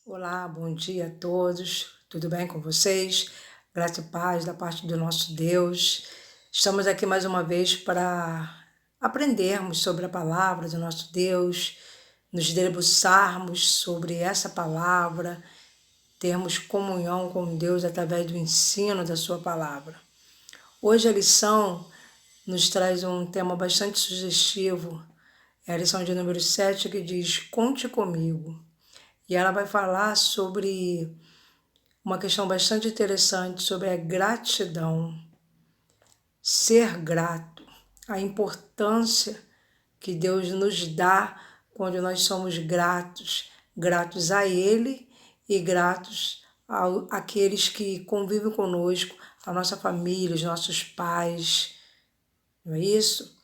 Olá, bom dia a todos. Tudo bem com vocês? Graça e paz da parte do nosso Deus. Estamos aqui mais uma vez para aprendermos sobre a palavra do nosso Deus, nos debruçarmos sobre essa palavra, termos comunhão com Deus através do ensino da sua palavra. Hoje a lição nos traz um tema bastante sugestivo. É a lição de número 7 que diz: Conte comigo. E ela vai falar sobre uma questão bastante interessante sobre a gratidão, ser grato, a importância que Deus nos dá quando nós somos gratos, gratos a Ele e gratos àqueles que convivem conosco, a nossa família, os nossos pais, não é isso?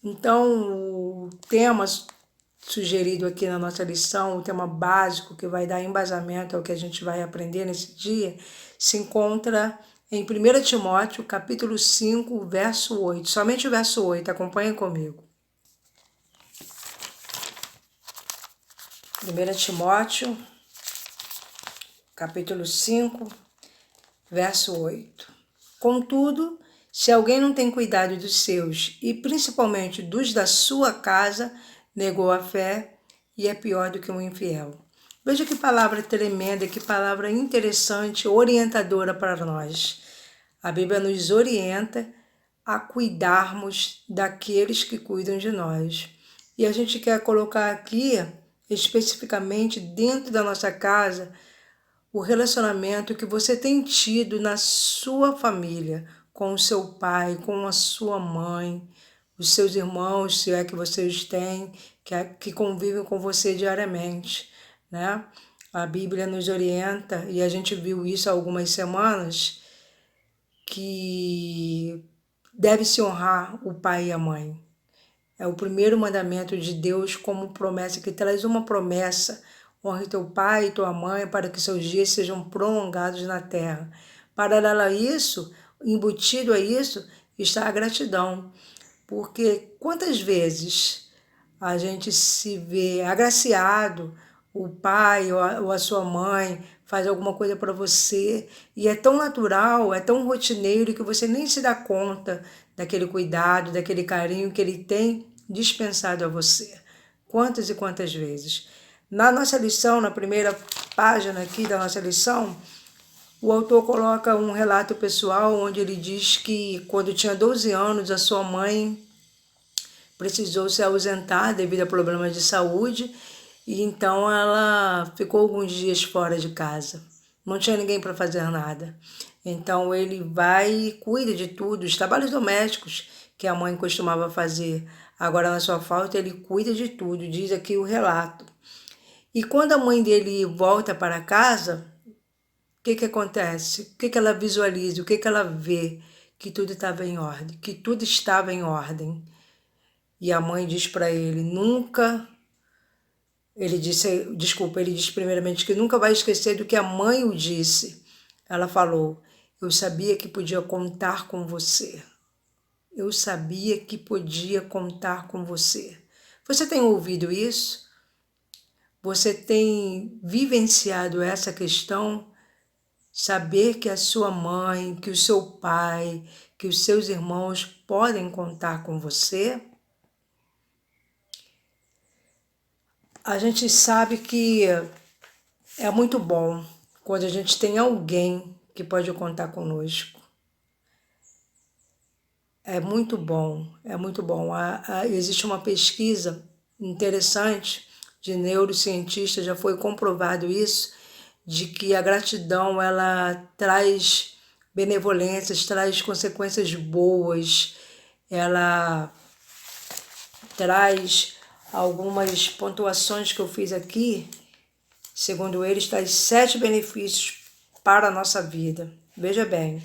Então, o tema sugerido aqui na nossa lição, o tema básico que vai dar embasamento ao que a gente vai aprender nesse dia, se encontra em 1 Timóteo, capítulo 5, verso 8. Somente o verso 8, acompanha comigo. 1 Timóteo, capítulo 5, verso 8. Contudo, se alguém não tem cuidado dos seus, e principalmente dos da sua casa, negou a fé e é pior do que um infiel. Veja que palavra tremenda, que palavra interessante, orientadora para nós. A Bíblia nos orienta a cuidarmos daqueles que cuidam de nós. E a gente quer colocar aqui, especificamente dentro da nossa casa, o relacionamento que você tem tido na sua família, com o seu pai, com a sua mãe, os seus irmãos, se é que vocês têm, que convivem com você diariamente, né? A Bíblia nos orienta, e a gente viu isso há algumas semanas, que deve-se honrar o pai e a mãe. É o primeiro mandamento de Deus como promessa, que traz uma promessa: honre teu pai e tua mãe para que seus dias sejam prolongados na terra. Paralelo a isso, embutido a isso, está a gratidão. Porque quantas vezes a gente se vê agraciado, o pai ou a sua mãe faz alguma coisa para você e é tão natural, é tão rotineiro que você nem se dá conta daquele cuidado, daquele carinho que ele tem dispensado a você. Quantas e quantas vezes. Na nossa lição, na primeira página aqui da nossa lição, o autor coloca um relato pessoal onde ele diz que quando tinha 12 anos, a sua mãe precisou se ausentar devido a problemas de saúde e então ela ficou alguns dias fora de casa. Não tinha ninguém para fazer nada. Então ele vai e cuida de tudo, os trabalhos domésticos que a mãe costumava fazer. Agora, na sua falta, ele cuida de tudo, diz aqui o relato. E quando a mãe dele volta para casa, o que acontece? O que ela visualiza? O que ela vê? Que tudo estava em ordem, que tudo estava em ordem. E a mãe diz para ele, ele diz primeiramente que nunca vai esquecer do que a mãe o disse. Ela falou: eu sabia que podia contar com você. Eu sabia que podia contar com você. Você tem ouvido isso? Você tem vivenciado essa questão? Saber que a sua mãe, que o seu pai, que os seus irmãos podem contar com você? A gente sabe que é muito bom quando a gente tem alguém que pode contar conosco. É muito bom, é muito bom. Existe uma pesquisa interessante de neurocientistas, já foi comprovado isso, de que a gratidão ela traz benevolências, traz consequências boas, ela traz algumas pontuações que eu fiz aqui. Segundo eles, traz 7 benefícios para a nossa vida. Veja bem,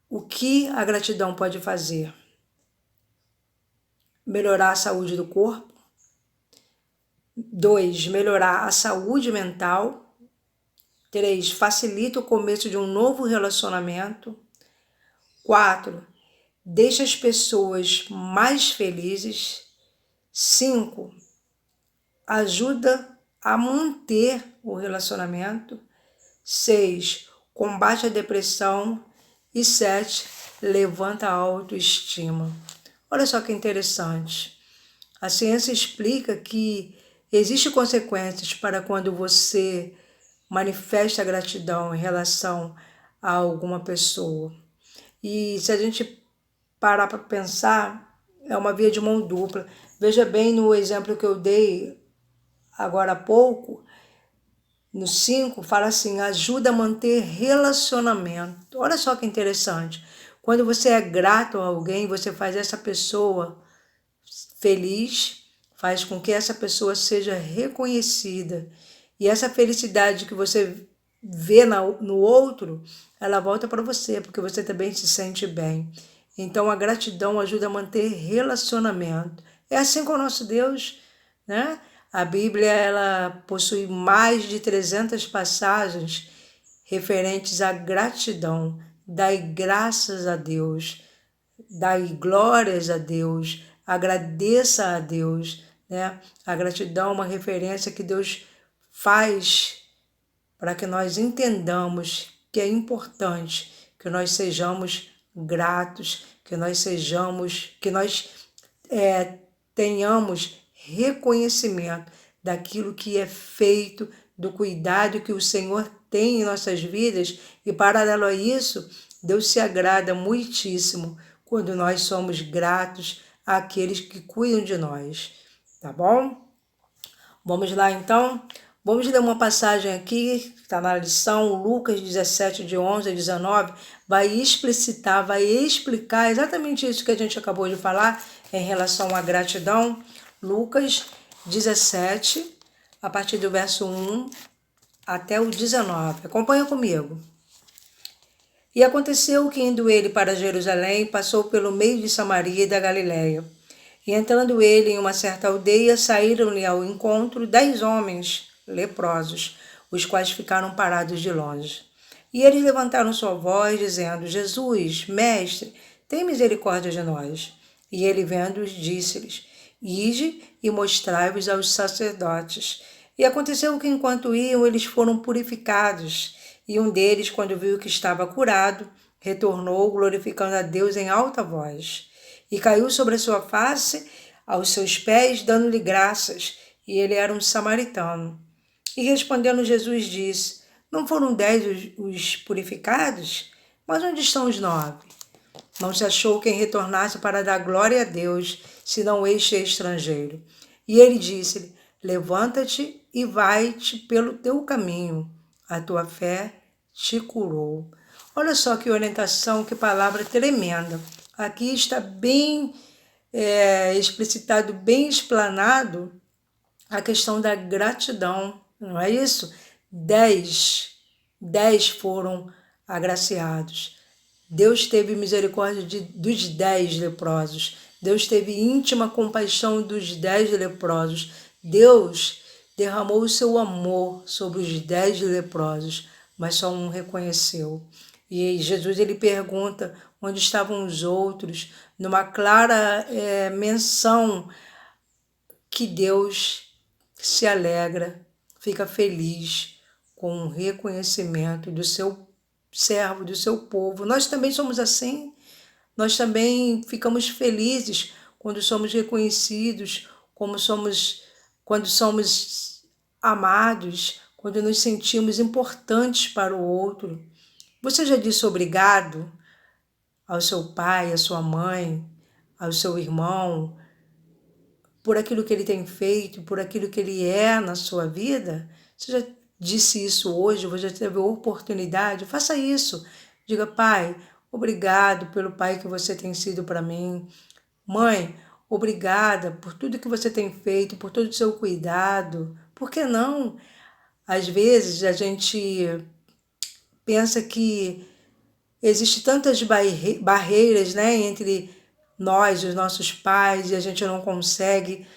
o que a gratidão pode fazer? Melhorar a saúde do corpo. 2, melhorar a saúde mental. 3, facilita o começo de um novo relacionamento. 4, deixa as pessoas mais felizes. 5, ajuda a manter o relacionamento. 6, combate a depressão. E 7, levanta a autoestima. Olha só que interessante. A ciência explica que existem consequências para quando você manifesta gratidão em relação a alguma pessoa. E se a gente parar para pensar, é uma via de mão dupla. Veja bem no exemplo que eu dei agora há pouco, no 5, fala assim, ajuda a manter relacionamento. Olha só que interessante. Quando você é grato a alguém, você faz essa pessoa feliz, faz com que essa pessoa seja reconhecida. E essa felicidade que você vê no outro, ela volta para você, porque você também se sente bem. Então a gratidão ajuda a manter relacionamento. É assim com o nosso Deus, né? A Bíblia ela possui mais de 300 passagens referentes à gratidão. Dai graças a Deus, dai glórias a Deus, agradeça a Deus, né? A gratidão é uma referência que Deus faz para que nós entendamos que é importante que nós sejamos gratos, que nós tenhamos reconhecimento daquilo que é feito, do cuidado que o Senhor tem em nossas vidas, e paralelo a isso, Deus se agrada muitíssimo quando nós somos gratos àqueles que cuidam de nós, tá bom? Vamos lá então? Vamos ler uma passagem aqui, está na lição, Lucas 17, de 11 a 19, vai explicar exatamente isso que a gente acabou de falar em relação à gratidão. Lucas 17, a partir do verso 1 até o 19. Acompanha comigo. E aconteceu que, indo ele para Jerusalém, passou pelo meio de Samaria e da Galiléia. E entrando ele em uma certa aldeia, saíram-lhe ao encontro 10 homens leprosos, os quais ficaram parados de longe. E eles levantaram sua voz, dizendo, Jesus, mestre, tem misericórdia de nós. E ele, vendo-os, disse-lhes, ide e mostrai-vos aos sacerdotes. E aconteceu que, enquanto iam, eles foram purificados. E um deles, quando viu que estava curado, retornou, glorificando a Deus em alta voz. E caiu sobre a sua face, aos seus pés, dando-lhe graças. E ele era um samaritano. E respondendo Jesus disse, não foram 10 os purificados? Mas onde estão os 9? Não se achou quem retornasse para dar glória a Deus, senão este estrangeiro. E ele disse-lhe, levanta-te e vai-te pelo teu caminho. A tua fé te curou. Olha só que orientação, que palavra tremenda. Aqui está bem explicitado, bem explanado a questão da gratidão, não é isso? 10 foram agraciados. Deus teve misericórdia dos 10 leprosos. Deus teve íntima compaixão dos 10 leprosos. Deus derramou o seu amor sobre os 10 leprosos, mas só um reconheceu. E Jesus ele pergunta onde estavam os outros, numa clara menção que Deus se alegra, fica feliz com o reconhecimento do seu servo, do seu povo. Nós também somos assim, nós também ficamos felizes quando somos reconhecidos, quando somos amados, quando nos sentimos importantes para o outro. Você já disse obrigado ao seu pai, à sua mãe, ao seu irmão, por aquilo que ele tem feito, por aquilo que ele é na sua vida? Você já disse isso hoje? Você já teve a oportunidade? Faça isso. Diga, pai, obrigado pelo pai que você tem sido para mim. Mãe, obrigada por tudo que você tem feito, por todo o seu cuidado. Por que não? Às vezes a gente pensa que existe tantas barreiras, né, entre nós, os nossos pais, e a gente não consegue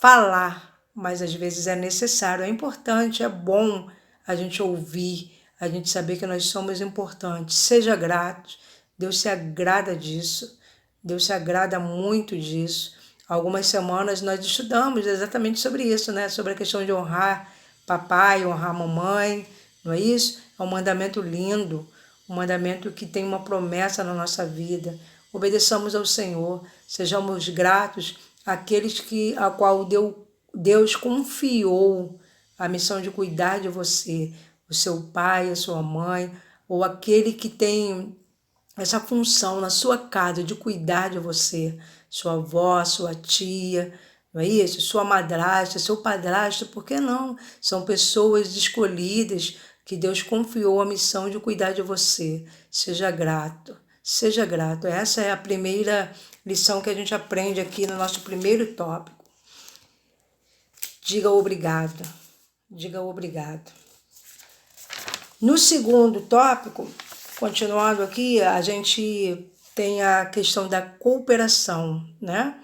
falar, mas às vezes é necessário, é importante, é bom a gente ouvir, a gente saber que nós somos importantes. Seja grato, Deus se agrada disso, Deus se agrada muito disso. algumas semanas nós estudamos exatamente sobre isso, né? Sobre a questão de honrar papai, honrar mamãe, não é isso? É um mandamento lindo, um mandamento que tem uma promessa na nossa vida. Obedeçamos ao Senhor, sejamos gratos àqueles a qual Deus confiou a missão de cuidar de você, o seu pai, a sua mãe, ou aquele que tem essa função na sua casa de cuidar de você, sua avó, sua tia, não é isso? Sua madrasta, seu padrasto, por que não? São pessoas escolhidas que Deus confiou a missão de cuidar de você. Seja grato, seja grato. Essa é a primeira lição que a gente aprende aqui no nosso primeiro tópico. Diga obrigado, diga obrigado. No segundo tópico, continuando aqui, a gente tem a questão da cooperação, né?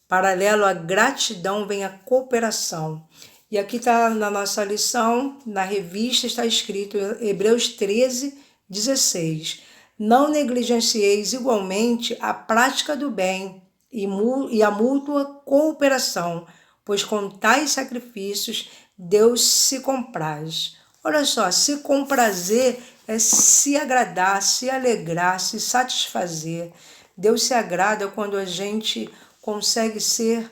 Paralelo à gratidão vem a cooperação. E aqui está na nossa lição, na revista, está escrito Hebreus 13:16. Não negligencieis igualmente a prática do bem e a mútua cooperação, pois com tais sacrifícios Deus se compraz. Olha só, se comprazer é se agradar, se alegrar, se satisfazer. Deus se agrada quando a gente consegue ser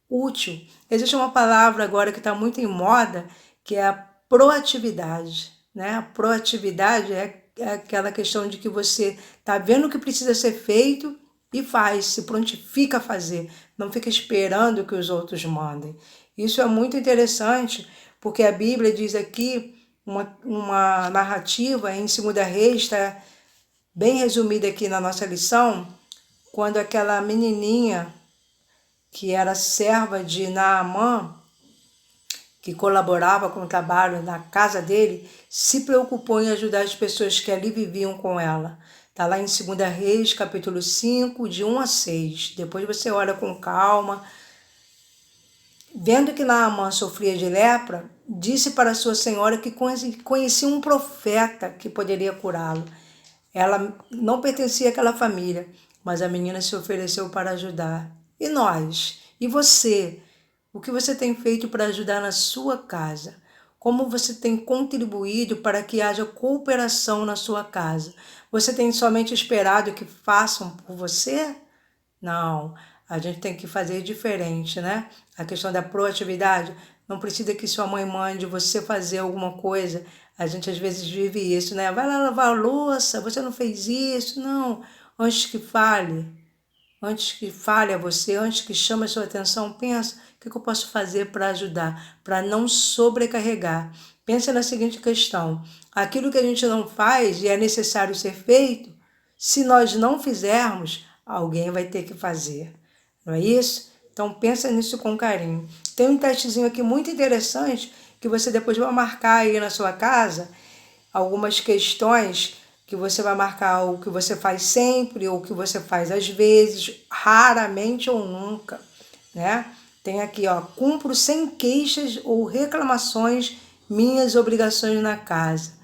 útil. Existe uma palavra agora que está muito em moda, que é a proatividade, né? A proatividade é aquela questão de que você está vendo o que precisa ser feito e faz, se prontifica a fazer, não fica esperando que os outros mandem. Isso é muito interessante, porque a Bíblia diz aqui, uma narrativa em 2 Reis, está bem resumida aqui na nossa lição, quando aquela menininha que era serva de Naamã, que colaborava com o trabalho na casa dele, se preocupou em ajudar as pessoas que ali viviam com ela. Está lá em 2 Reis, capítulo 5, de 1-6. Depois você olha com calma. Vendo que Naamã sofria de lepra, disse para sua senhora que conhecia um profeta que poderia curá-lo. Ela não pertencia àquela família, mas a menina se ofereceu para ajudar. E nós? E você? O que você tem feito para ajudar na sua casa? Como você tem contribuído para que haja cooperação na sua casa? Você tem somente esperado que façam por você? Não, a gente tem que fazer diferente, né? A questão da proatividade, não precisa que sua mãe mande você fazer alguma coisa. A gente às vezes vive isso, né? Vai lá lavar a louça, você não fez isso. Não, antes que fale a você, antes que chame a sua atenção, pensa, o que eu posso fazer para ajudar, para não sobrecarregar. Pensa na seguinte questão, aquilo que a gente não faz e é necessário ser feito, se nós não fizermos, alguém vai ter que fazer, não é isso? Então pensa nisso com carinho. Tem um testezinho aqui muito interessante, que você depois vai marcar aí na sua casa, algumas questões que você vai marcar o que você faz sempre, ou o que você faz às vezes, raramente ou nunca, né? Tem aqui, ó, cumpro sem queixas ou reclamações minhas obrigações na casa.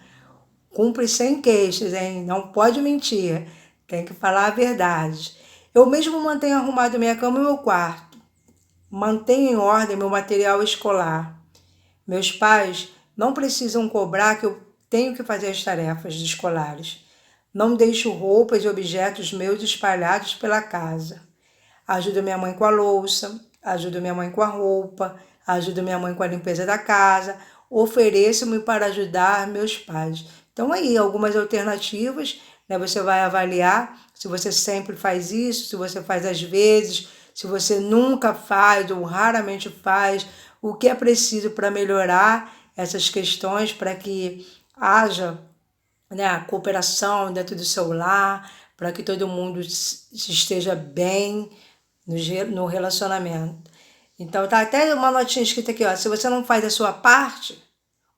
Cumpre sem queixas, hein? Não pode mentir, tem que falar a verdade. Eu mesmo mantenho arrumado minha cama e meu quarto. Mantenho em ordem meu material escolar. Meus pais não precisam cobrar que eu tenho que fazer as tarefas escolares. Não deixo roupas e objetos meus espalhados pela casa. Ajudo minha mãe com a louça, ajudo minha mãe com a roupa, ajudo minha mãe com a limpeza da casa, ofereço-me para ajudar meus pais. Então aí, algumas alternativas, né? Você vai avaliar se você sempre faz isso, se você faz às vezes, se você nunca faz ou raramente faz, o que é preciso para melhorar essas questões, para que haja, né, a cooperação dentro do seu lar, para que todo mundo esteja bem no relacionamento. Então tá até uma notinha escrita aqui, ó, se você não faz a sua parte,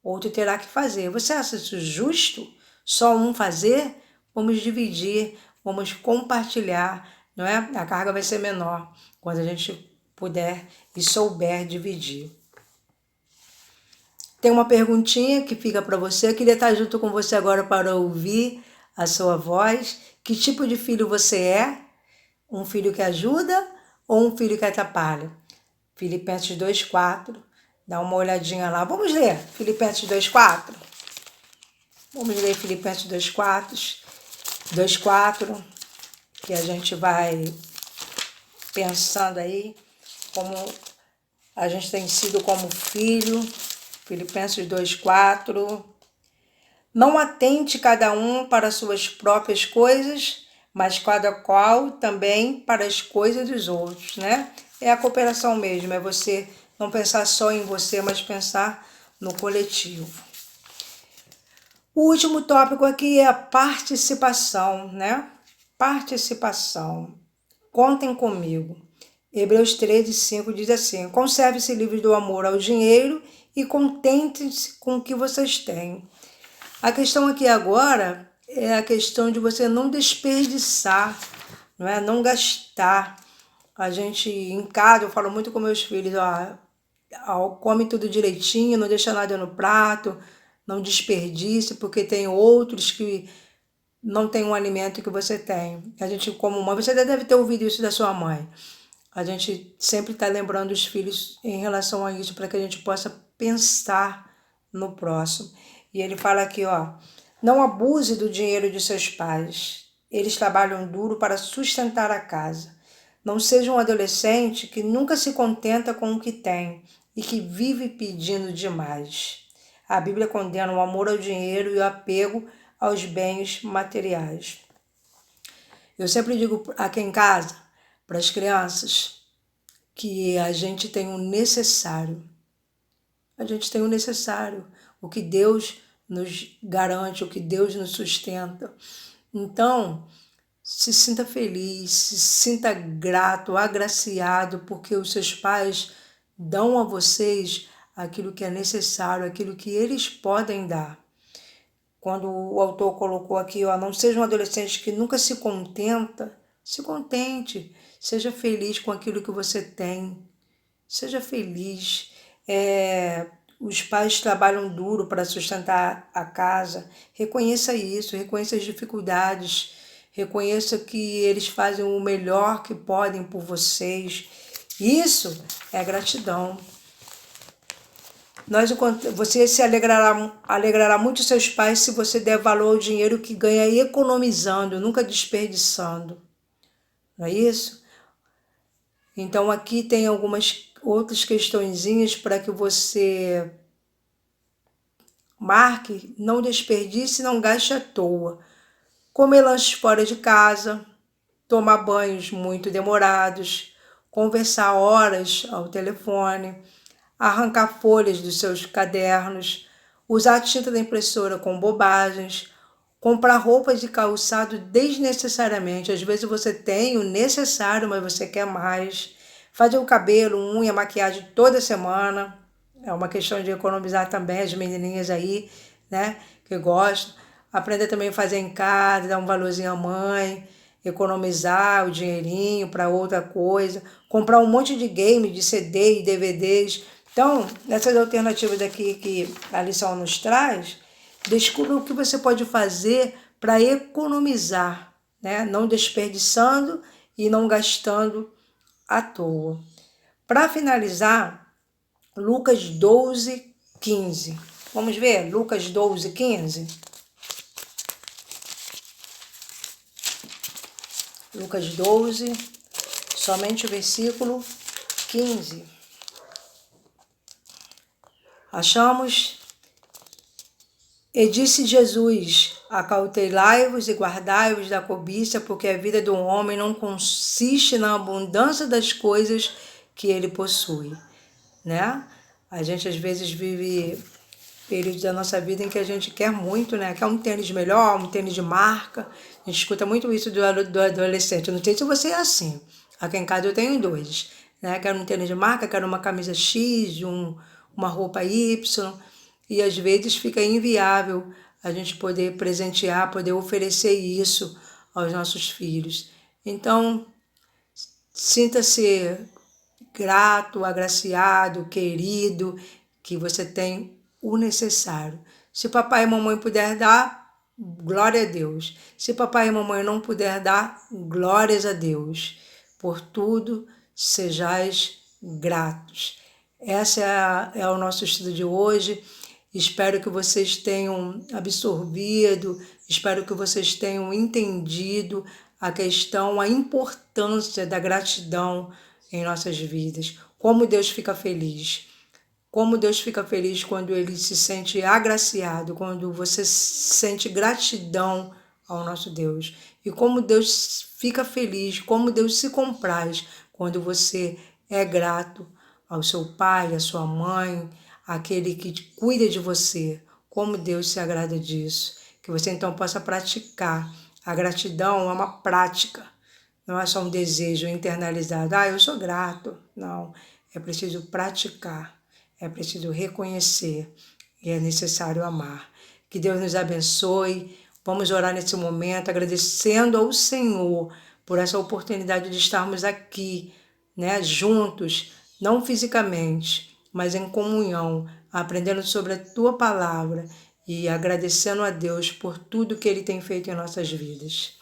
outro terá que fazer. Você acha isso justo? Só um fazer? Vamos dividir, vamos compartilhar, não é? A carga vai ser menor quando a gente puder e souber dividir. Tem uma perguntinha que fica para você. Eu queria estar junto com você agora para ouvir a sua voz. Que tipo de filho você é? Um filho que ajuda ou um filho que atrapalha? Filipenses 2,4. Dá uma olhadinha lá. Vamos ler Filipenses 2,4? Vamos ler Filipenses 2,4, que a gente vai pensando aí como a gente tem sido como filho. Filipenses 2,4. Não atente cada um para suas próprias coisas, mas cada qual também para as coisas dos outros, né? É a cooperação mesmo, é você não pensar só em você, mas pensar no coletivo. O último tópico aqui é a participação, né? Participação. Contem comigo. Hebreus 13:5 diz assim: conserve-se livres do amor ao dinheiro e contentem-se com o que vocês têm. A questão aqui agora é a questão de você não desperdiçar, não é? Não gastar. A gente em casa, eu falo muito com meus filhos, ó, come tudo direitinho, não deixa nada no prato, não desperdice, porque tem outros que não têm um alimento que você tem. A gente, como mãe, você deve ter ouvido isso da sua mãe. A gente sempre está lembrando os filhos em relação a isso, para que a gente possa pensar no próximo. E ele fala aqui, ó, não abuse do dinheiro de seus pais. Eles trabalham duro para sustentar a casa. Não seja um adolescente que nunca se contenta com o que tem e que vive pedindo demais. A Bíblia condena o amor ao dinheiro e o apego aos bens materiais. Eu sempre digo aqui em casa, para as crianças, que a gente tem o necessário. A gente tem o necessário, o que Deus nos garante, o que Deus nos sustenta. Então, se sinta feliz, se sinta grato, agraciado, porque os seus pais dão a vocês aquilo que é necessário, aquilo que eles podem dar. Quando o autor colocou aqui, ó, não seja um adolescente que nunca se contenta, se contente, seja feliz com aquilo que você tem, seja feliz. Os pais trabalham duro para sustentar a casa, reconheça isso, reconheça as dificuldades, reconheça que eles fazem o melhor que podem por vocês. Isso é gratidão. Você se alegrará muito seus pais se você der valor ao dinheiro que ganha economizando, nunca desperdiçando. Não é isso? Então aqui tem algumas outras questõezinhas para que você marque, não desperdice, não gaste à toa. Comer lanches fora de casa, tomar banhos muito demorados, conversar horas ao telefone, arrancar folhas dos seus cadernos, usar a tinta da impressora com bobagens, comprar roupas de calçado desnecessariamente. Às vezes você tem o necessário, mas você quer mais. Fazer o cabelo, unha, maquiagem toda semana. É uma questão de economizar também, as menininhas aí, né, que gostam. Aprender também a fazer em casa, dar um valorzinho à mãe, economizar o dinheirinho para outra coisa, comprar um monte de game, de CD e DVDs. Então, essas alternativas daqui que a lição nos traz, descubra o que você pode fazer para economizar, né? Não desperdiçando e não gastando à toa. Para finalizar, Lucas 12:15. Vamos ver? Lucas 12:15. Lucas 12, somente o versículo 15. Achamos? E disse Jesus: acautelai-vos e guardai-vos da cobiça, porque a vida do homem não consiste na abundância das coisas que ele possui, né? A gente às vezes vive períodos da nossa vida em que a gente quer muito, né? Quer um tênis melhor, um tênis de marca. A gente escuta muito isso do adolescente. Não sei se você é assim. Aqui em casa eu tenho dois, né? Quero um tênis de marca, quero uma camisa X, uma roupa Y. E às vezes fica inviável a gente poder presentear, poder oferecer isso aos nossos filhos. Então, sinta-se grato, agraciado, querido, que você tem o necessário. Se papai e mamãe puder dar, glória a Deus. Se papai e mamãe não puder dar, glórias a Deus. Por tudo, sejais gratos. Esse é o nosso estudo de hoje. Espero que vocês tenham absorvido, espero que vocês tenham entendido a questão, a importância da gratidão em nossas vidas. Como Deus fica feliz. Como Deus fica feliz quando Ele se sente agraciado, quando você sente gratidão ao nosso Deus. E como Deus fica feliz, como Deus se compraz quando você é grato ao seu pai, à sua mãe, àquele que cuida de você. Como Deus se agrada disso. Que você então possa praticar. A gratidão é uma prática, não é só um desejo internalizado. Eu sou grato. Não, é preciso praticar. É preciso reconhecer e é necessário amar. Que Deus nos abençoe. Vamos orar nesse momento, agradecendo ao Senhor por essa oportunidade de estarmos aqui, né, juntos, não fisicamente, mas em comunhão, aprendendo sobre a Tua palavra e agradecendo a Deus por tudo que Ele tem feito em nossas vidas.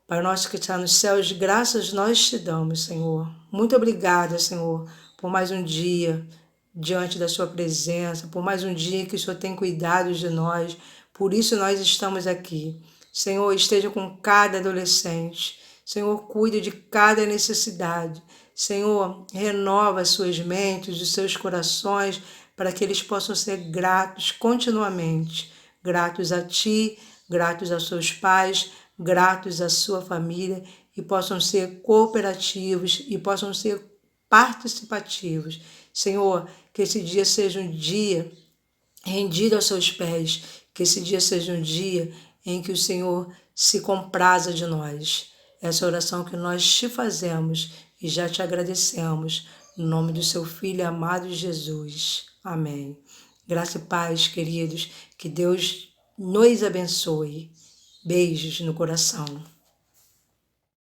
Pai nosso que está nos céus, graças nós te damos, Senhor. Muito obrigada, Senhor, por mais um dia diante da sua presença, por mais um dia que o Senhor tem cuidado de nós, por isso nós estamos aqui. Senhor, esteja com cada adolescente, Senhor, cuide de cada necessidade, Senhor, renova as suas mentes, os seus corações, para que eles possam ser gratos continuamente, gratos a Ti, gratos aos seus pais, gratos à sua família e possam ser cooperativos e possam ser participativos. Senhor, que esse dia seja um dia rendido aos seus pés, que esse dia seja um dia em que o Senhor se compraza de nós. Essa oração que nós te fazemos e já te agradecemos, no nome do seu Filho amado Jesus. Amém. Graça e paz, queridos, que Deus nos abençoe. Beijos no coração.